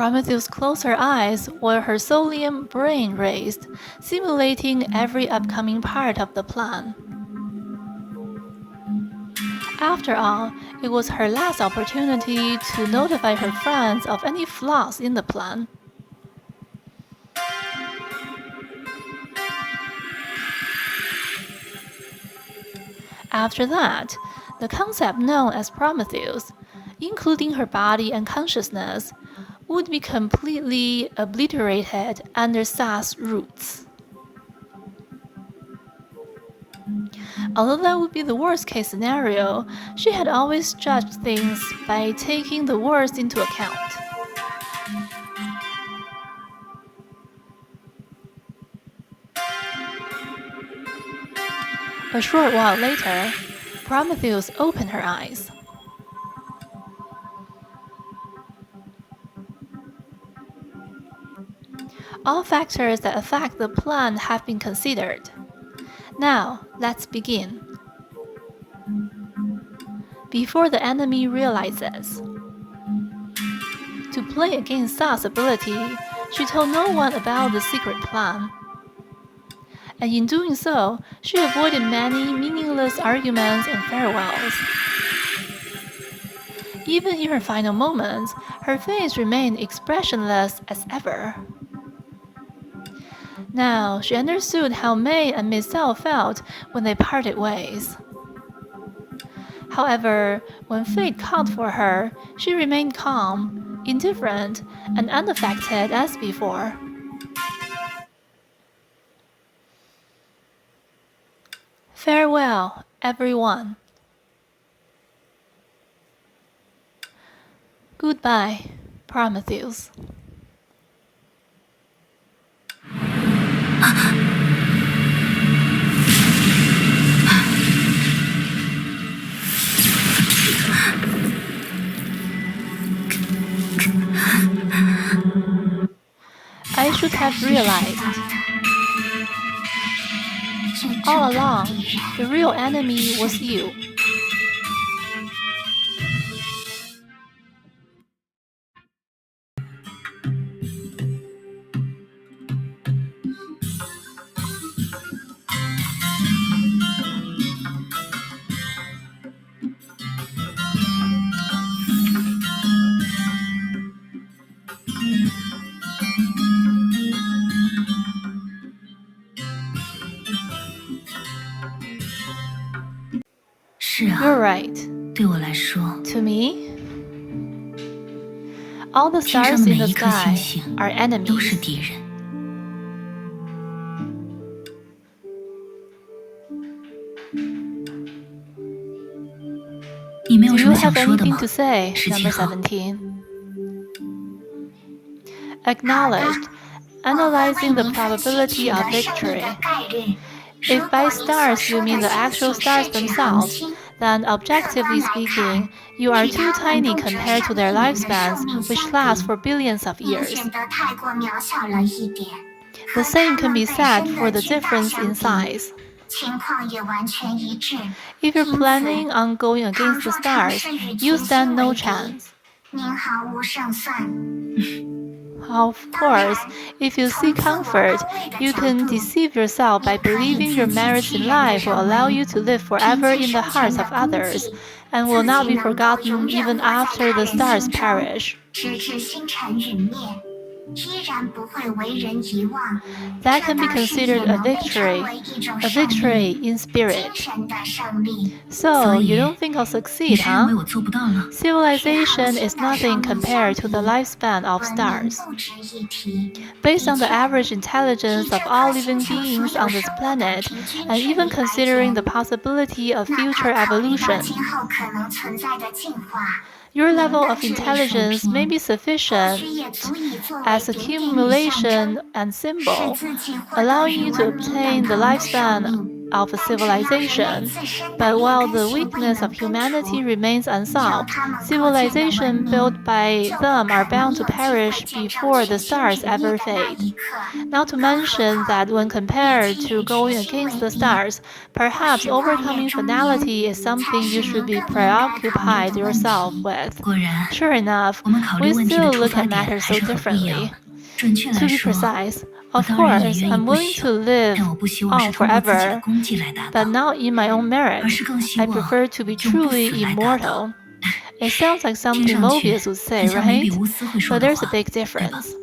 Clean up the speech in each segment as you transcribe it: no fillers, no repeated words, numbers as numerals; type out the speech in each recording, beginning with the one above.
Prometheus closed her eyes while her Solium brain raced, simulating every upcoming part of the plan. After all, it was her last opportunity to notify her friends of any flaws in the plan. After that, the concept known as Prometheus, including her body and consciousness, would be completely obliterated under Sa's roots. Although that would be the worst-case scenario, she had always judged things by taking the worst into account. A short while later, Prometheus opened her eyes. All factors that affect the plan have been considered. Now, let's begin. Before the enemy realizes. To play against Sa's ability, she told no one about the secret plan. And in doing so, she avoided many meaningless arguments and farewells. Even in her final moments, her face remained expressionless as ever. Now, she understood how May and Miss Zhao felt when they parted ways. However, when fate called for her, she remained calm, indifferent, and unaffected as before. Farewell, everyone. Goodbye, Prometheus. I should have realized. All along, the real enemy was you. You're right. To me, all the stars in the sky are enemies. Do you have anything to say, number 17? Acknowledged. Analyzing the probability of victory. If by stars you mean the actual stars themselves, then objectively speaking, you are too tiny compared to their lifespans, which last for billions of years. The same can be said for the difference in size. If you're planning on going against the stars, you stand no chance. Of course, if you seek comfort, you can deceive yourself by believing your merits in life will allow you to live forever in the hearts of others, and will not be forgotten even after the stars perish. That can be considered a victory in spirit. So, you don't think I'll succeed, huh? Civilization is nothing compared to the lifespan of stars. Based on the average intelligence of all living beings on this planet, and even considering the possibility of future evolution, your level of intelligence may be sufficient as accumulation and symbol, allowing you to obtain the lifespan of a civilization, but while the weakness of humanity remains unsolved, civilization built by them are bound to perish before the stars ever fade. Not to mention that when compared to going against the stars, perhaps overcoming finality is something you should be preoccupied yourself with. Sure enough, we still look at matters so differently. To be precise, of course, I'm willing to live on forever, but not in my own merit. I prefer to be truly immortal. It sounds like something Mobius would say, right? But there's a big difference.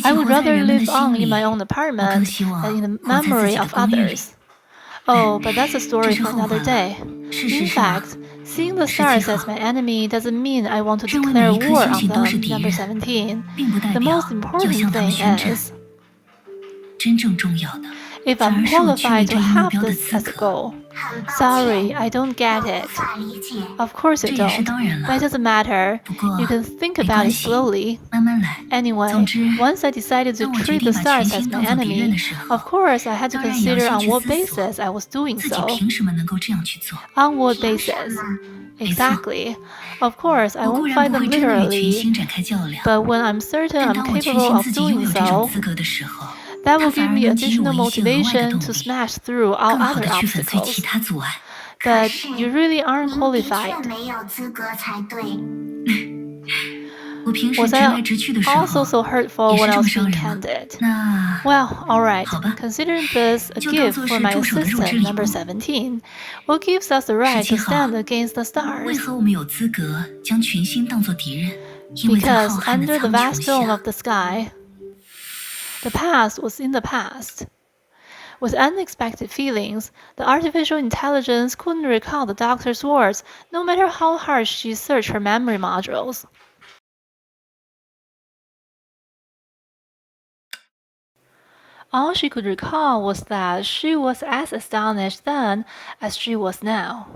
I would rather live on in my own apartment than in the memory of others. Oh, but that's a story for another day. In fact, seeing the stars as my enemy doesn't mean I want to declare war on them, number 17. The most important thing is, if I'm qualified to have this as a goal. Sorry, I don't get it. Of course you don't, but it doesn't matter. You can think about it slowly. Anyway, once I decided to treat the stars as my enemy, of course I had to consider on what basis I was doing so. On what basis? Exactly. Of course, I won't fight them literally, but when I'm certain I'm capable of doing so, that will give me additional motivation to smash through all other obstacles. But you really aren't qualified. Was I also so hurtful when I was being candid? Well, alright, considering this a gift for my assistant, number 17, what gives us the right to stand against the stars? Because under the vast dome of the sky, the past was in the past. With unexpected feelings, the artificial intelligence couldn't recall the doctor's words, no matter how hard she searched her memory modules. All she could recall was that she was as astonished then as she was now.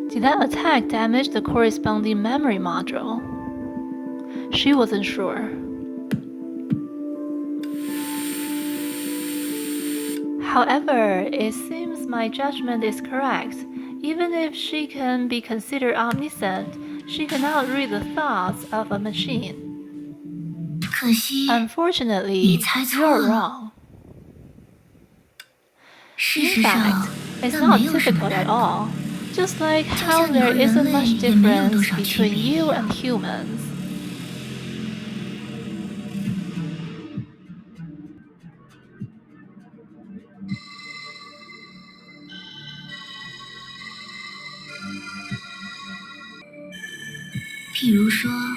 Did that attack damage the corresponding memory module? She wasn't sure. However, it seems my judgment is correct. Even if she can be considered omniscient, she cannot read the thoughts of a machine. Unfortunately, you're wrong. In fact, it's not difficult at all. Just like how there isn't much difference between you and humans.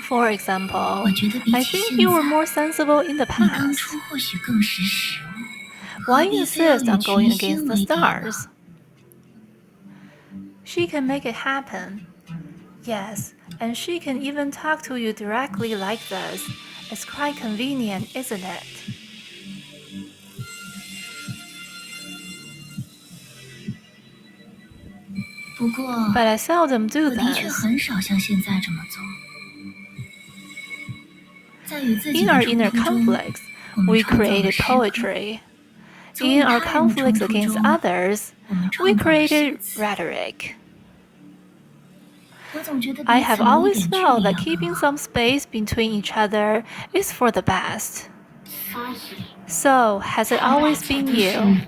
For example, I think you were more sensible in the past. Why insist on going against the stars? She can make it happen. Yes, and she can even talk to you directly like this. It's quite convenient, isn't it? But I seldom do this. In our inner conflicts, we created poetry. In our conflicts against others, we created rhetoric. I have always felt that keeping some space between each other is for the best. So, has it always been you?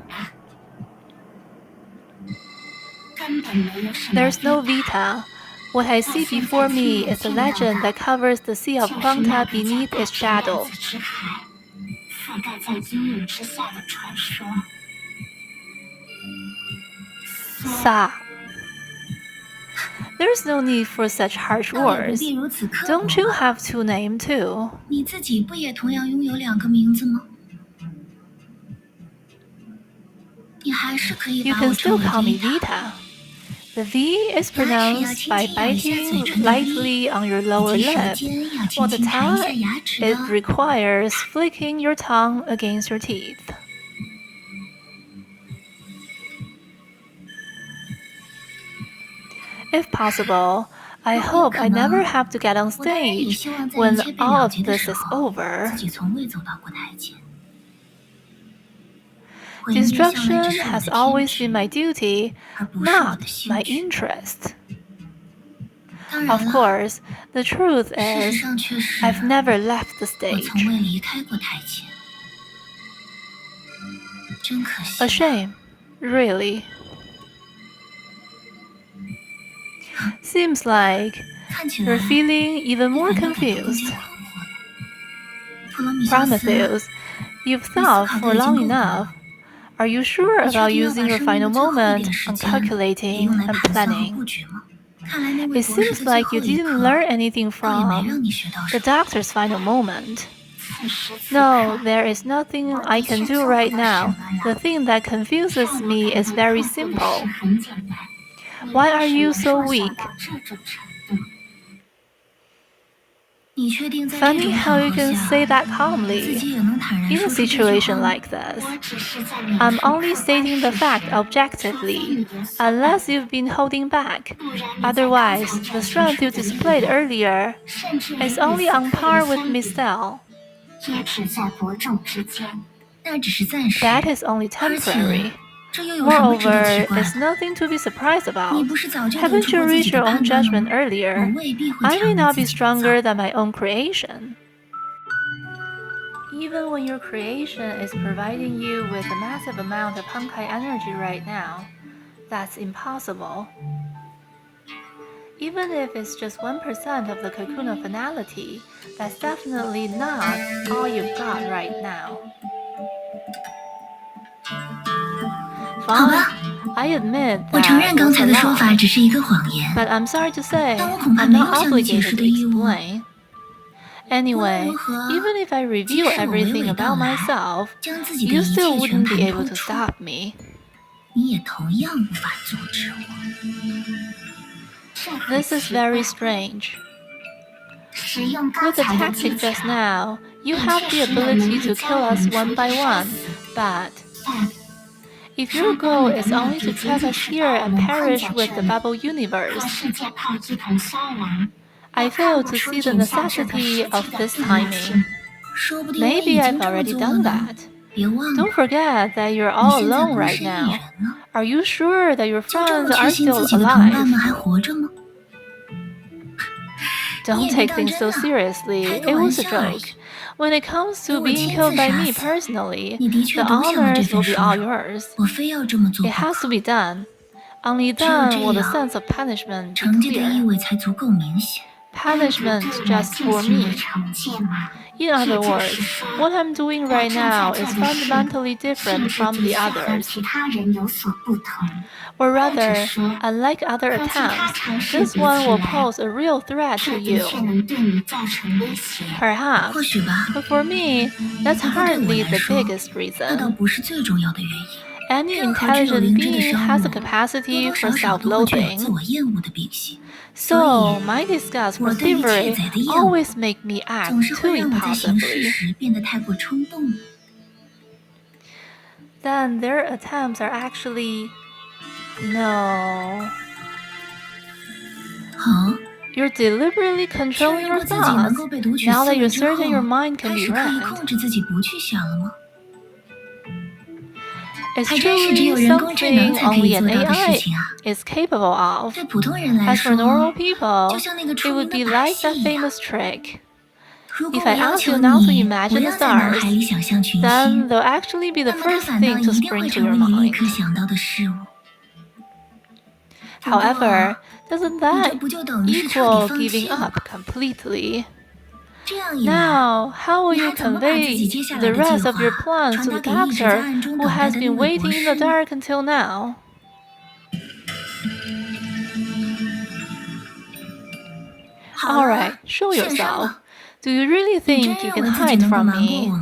There's no Vita. What I see before me is a legend that covers the sea of quanta beneath its shadow. Sa. There's no need for such harsh words. Don't you have to name too? You can still call me Vita. The V is pronounced by biting lightly on your lower lip, while the Ta, it requires flicking your tongue against your teeth. If possible, I hope I never have to get on stage when all of this is over. Destruction has always been my duty, not my interest. Of course, the truth is, I've never left the stage. A shame, really. Seems like you're feeling even more confused. Prometheus, you've thought for long enough. Are you sure about using your final moment on calculating and planning? It seems like you didn't learn anything from the doctor's final moment. No, there is nothing I can do right now. The thing that confuses me is very simple. Why are you so weak? Funny how you can say that calmly. In a situation like this, I'm only stating the fact objectively, unless you've been holding back. Otherwise, the strength you displayed earlier is only on par with Miss Dell. That is only temporary. Moreover, it's nothing to be surprised about. Haven't you reached your own judgment earlier? I may not be stronger than my own creation. Even when your creation is providing you with a massive amount of Honkai energy right now, that's impossible. Even if it's just 1% of the cocoon of finality, that's definitely not all you've got right now. Fine, I admit that was a lie, but I'm sorry to say, I'm not obligated to explain. Anyway, even if I reveal everything about myself, you still wouldn't be able to stop me. This is very strange. With the tactic just now, you have the ability to kill us one by one, but if your goal is only to trap us here and perish with the bubble universe, I fail to see the necessity of this timing. Maybe I've already done that. Don't forget that you're all alone right now. Are you sure that your friends are still alive? Don't take things so seriously, it was a joke. When it comes to being killed by me personally, the honors will be all yours. It has to be done. Only then will the sense of punishment be clear. Punishment just for me. In other words, what I'm doing right now is fundamentally different from the others. Or rather, unlike other attempts, this one will pose a real threat to you. Perhaps, but for me, that's hardly the biggest reason. Any intelligent being has a capacity for self-loathing. So, my disgust for thievery always makes me act too impulsively. Then their attempts are actually... No. You're deliberately controlling your thoughts, now that you're certain your mind can be read. It's truly something only an AI is capable of. As for normal people, it would be like that famous trick. If I ask you not to imagine the stars, then they'll actually be the first thing to spring to your mind. However, doesn't that equal giving up completely? Now, how will you convey the rest of your plans to the doctor who has been waiting in the dark until now? Alright, show yourself. Do you really think you can hide from me?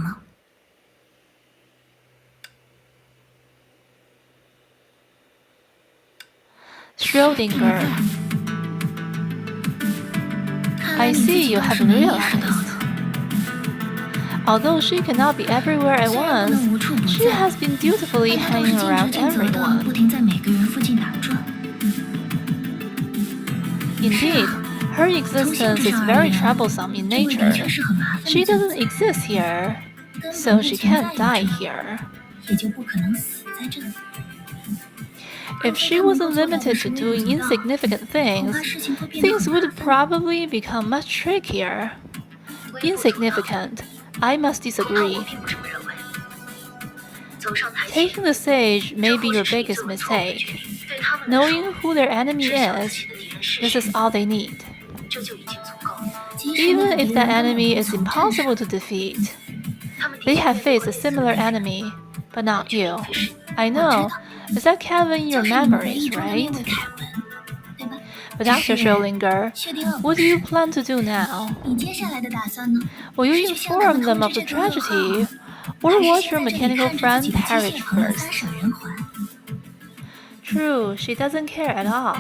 Schrödinger. I see you haven't realized. Although she cannot be everywhere at once, she has been dutifully hanging around everyone. Indeed, Her existence is very troublesome in nature. She doesn't exist here, so she can't die here. If she wasn't limited to doing insignificant things, things would probably become much trickier. Insignificant. I must disagree. Taking the stage may be your biggest mistake. Knowing who their enemy is, this is all they need. Even if that enemy is impossible to defeat, they have faced a similar enemy, but not you. I know. Is that Kevin in your memories, right? But Dr. Schrödinger, what do you plan to do now? Will you inform them of the tragedy, or watch your mechanical friend perish first? True, she doesn't care at all.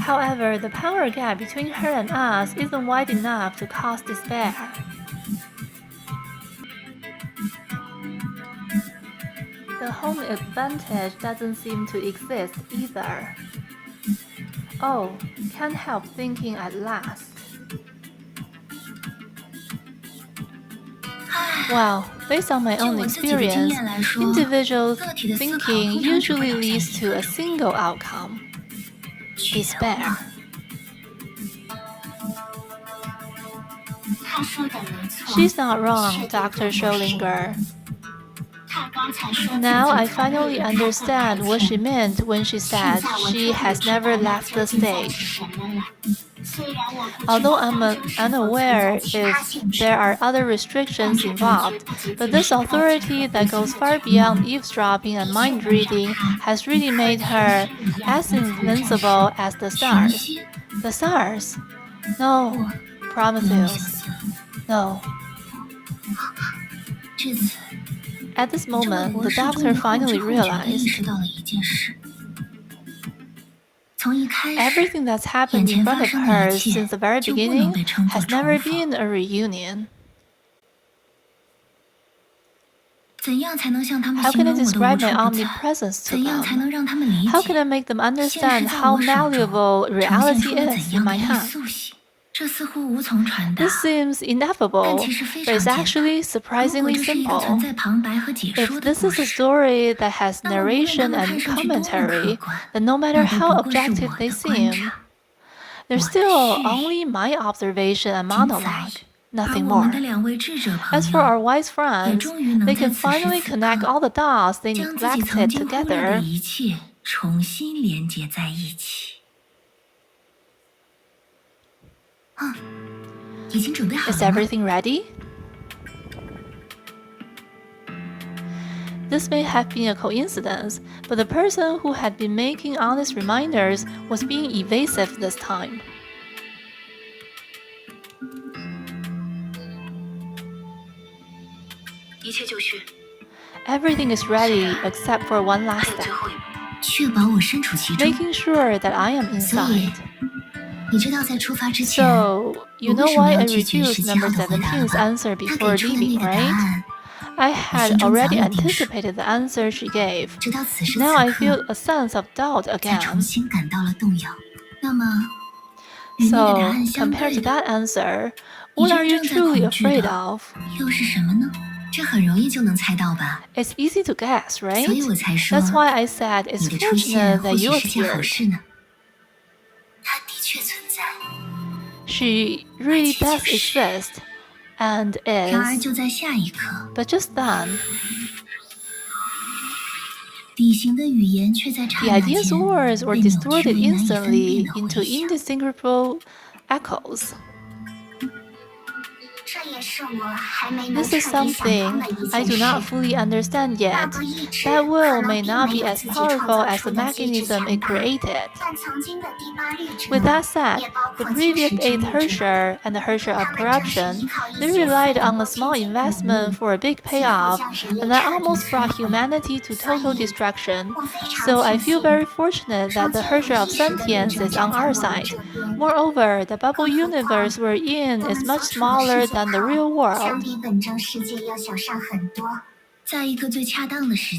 However, the power gap between her and us isn't wide enough to cause despair. The home advantage doesn't seem to exist either. Oh, can't help thinking at last. Well, based on my own experience, individual thinking usually leads to a single outcome: despair. She's not wrong, Dr. Schrödinger. Now I finally understand what she meant when she said she has never left the stage. Although I'm unaware if there are other restrictions involved, but this authority that goes far beyond eavesdropping and mind reading has really made her as invincible as the stars. The stars? No. Prometheus. No. At this moment, the doctor finally realized everything that's happened in front of her since the very beginning has never been a reunion. How can I describe my omnipresence to them? How can I make them understand how malleable reality is in my hands? This seems ineffable, but it's actually surprisingly simple. If this is a story that has narration and commentary, then no matter how objective they seem, they're still only my observation and monologue, nothing more. As for our wise friends, they can finally connect all the dots they neglected together. Is everything ready? This may have been a coincidence, but the person who had been making honest reminders was being evasive this time. Everything is ready except for one last step. Making sure that I am inside. So, you know why I refused number 17's answer before leaving, right? I had already anticipated the answer she gave. Now I feel a sense of doubt again. So, compared to that answer, what are you truly afraid of? It's easy to guess, right? That's why I said it's fortunate that you appeared. She really does exist, and is. But just then, the idea's words were distorted instantly into indistinguishable echoes. This is something I do not fully understand yet. That will may not be as powerful as the mechanism it created. With that said, the previous 8 Hersher and the Hersher of corruption, they relied on a small investment for a big payoff, and that almost brought humanity to total destruction. So I feel very fortunate that the Hersher of sentience is on our side. Moreover, the bubble universe we're in is much smaller than the real world.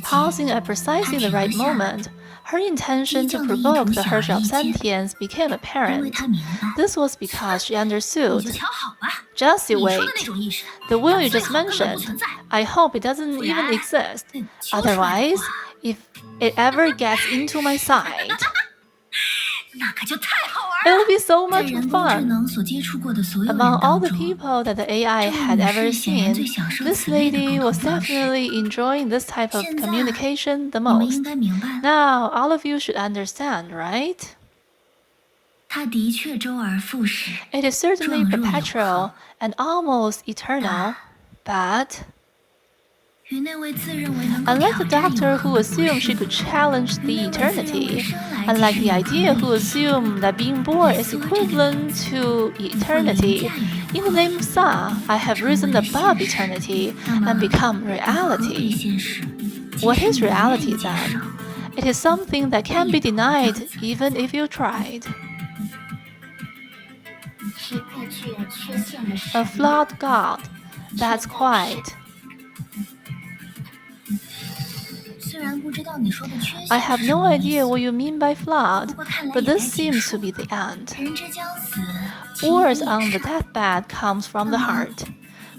Pausing at precisely the right moment, Her intention to provoke the Herrscher of Sentience became apparent. This was because she understood. Just you wait. The will you just mentioned, I hope it doesn't even exist. Otherwise, if it ever gets into my sight, it'll be so much fun. Among all the people that the AI had ever seen, this lady was definitely enjoying this type of communication the most. Now, all of you should understand, right? It is certainly perpetual and almost eternal, but unlike the doctor who assumed she could challenge the eternity, unlike the idea who assumed that being born is equivalent to eternity, in the name of Sa, I have risen above eternity and become reality. What is reality then? It is something that can't be denied even if you tried. A flawed God, that's quite. I have no idea what you mean by flawed, but this seems to be the end. Words on the deathbed comes from the heart.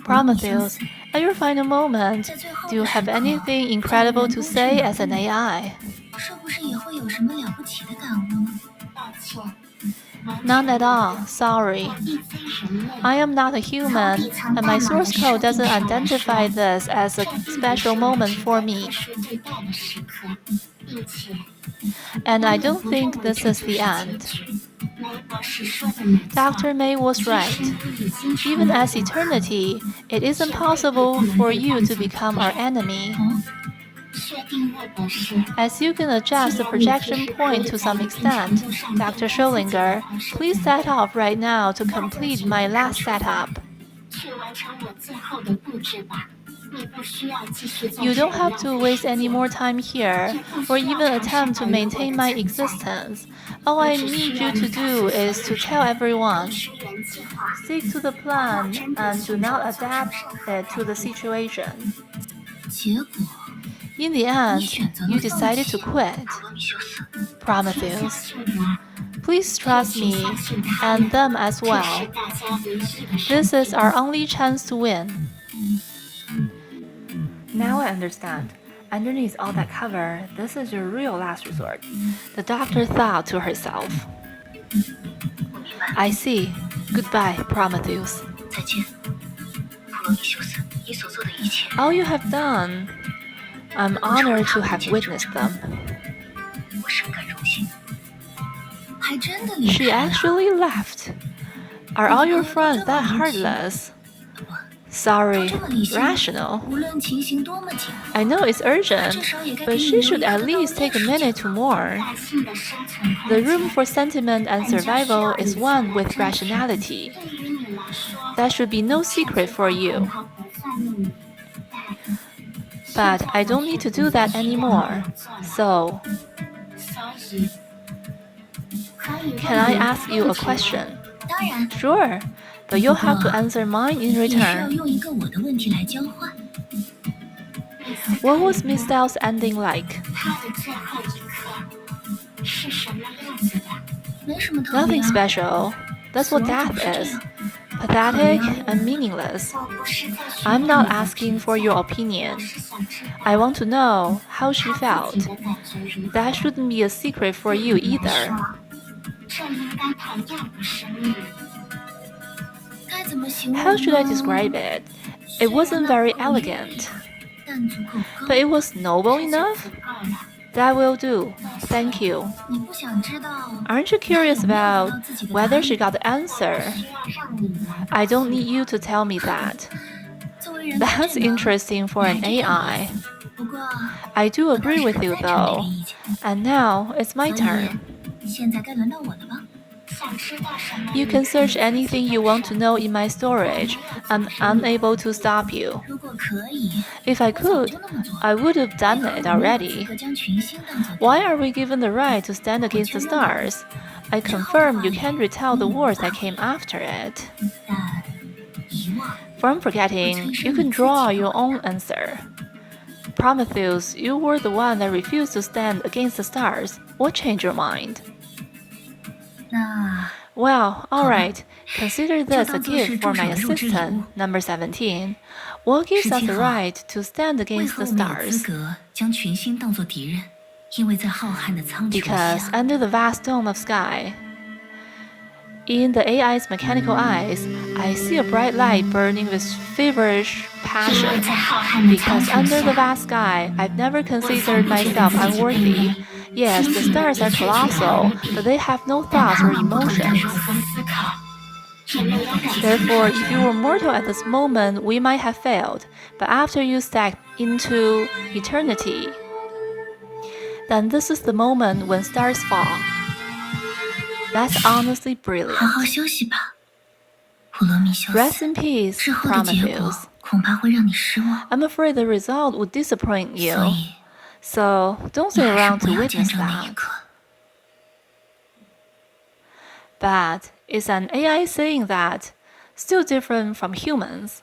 Prometheus, at your final moment, do you have anything incredible to say as an AI? None at all, sorry. I am not a human, and my source code doesn't identify this as a special moment for me. And I don't think this is the end. Dr. May was right. Even as eternity, it isn't possible for you to become our enemy. As you can adjust the projection point to some extent, Dr. Schrödinger, please set off right now to complete my last setup. You don't have to waste any more time here, or even attempt to maintain my existence. All I need you to do is to tell everyone. Stick to the plan and do not adapt it to the situation. In the end, you decided to quit. Prometheus. Please trust me, and them as well. This is our only chance to win. Now I understand. Underneath all that cover, this is your real last resort. The doctor thought to herself. I see. Goodbye, Prometheus. All you have done, I'm honored to have witnessed them. She actually left. Are all your friends that heartless? Sorry, rational. I know it's urgent, but she should at least take a minute to mourn. The room for sentiment and survival is one with rationality. That should be no secret for you. But I don't need to do that anymore. So, can I ask you a question? Sure, but you'll have to answer mine in return. What was Miss Dell's ending like? Nothing special. That's what death is. Pathetic and meaningless. I'm not asking for your opinion. I want to know how she felt. That shouldn't be a secret for you either. How should I describe it? It wasn't very elegant. But it was noble enough? That will do. Thank you. Aren't you curious about whether she got the answer? I don't need you to tell me that. That's interesting for an AI. I do agree with you though. And now it's my turn. You can search anything you want to know in my storage. I'm unable to stop you. If I could, I would have done it already. Why are we given the right to stand against the stars? I confirm you can't retell the words that came after it. From forgetting, you can draw your own answer. Prometheus, you were the one that refused to stand against the stars. What changed your mind? Well, alright. Consider this a gift for my assistant, number 17. What gives us the right to stand against the stars? Because under the vast dome of sky, in the AI's mechanical eyes, I see a bright light burning with feverish passion. Because under the vast sky, I've never considered myself unworthy. Yes, the stars are colossal, but they have no thoughts or emotions. Therefore, if you were mortal at this moment, we might have failed. But after you step into eternity, then this is the moment when stars fall. That's honestly brilliant. Rest in peace, Prometheus. I'm afraid the result would disappoint you. So don't stay around to witness that. But is an AI saying that still different from humans?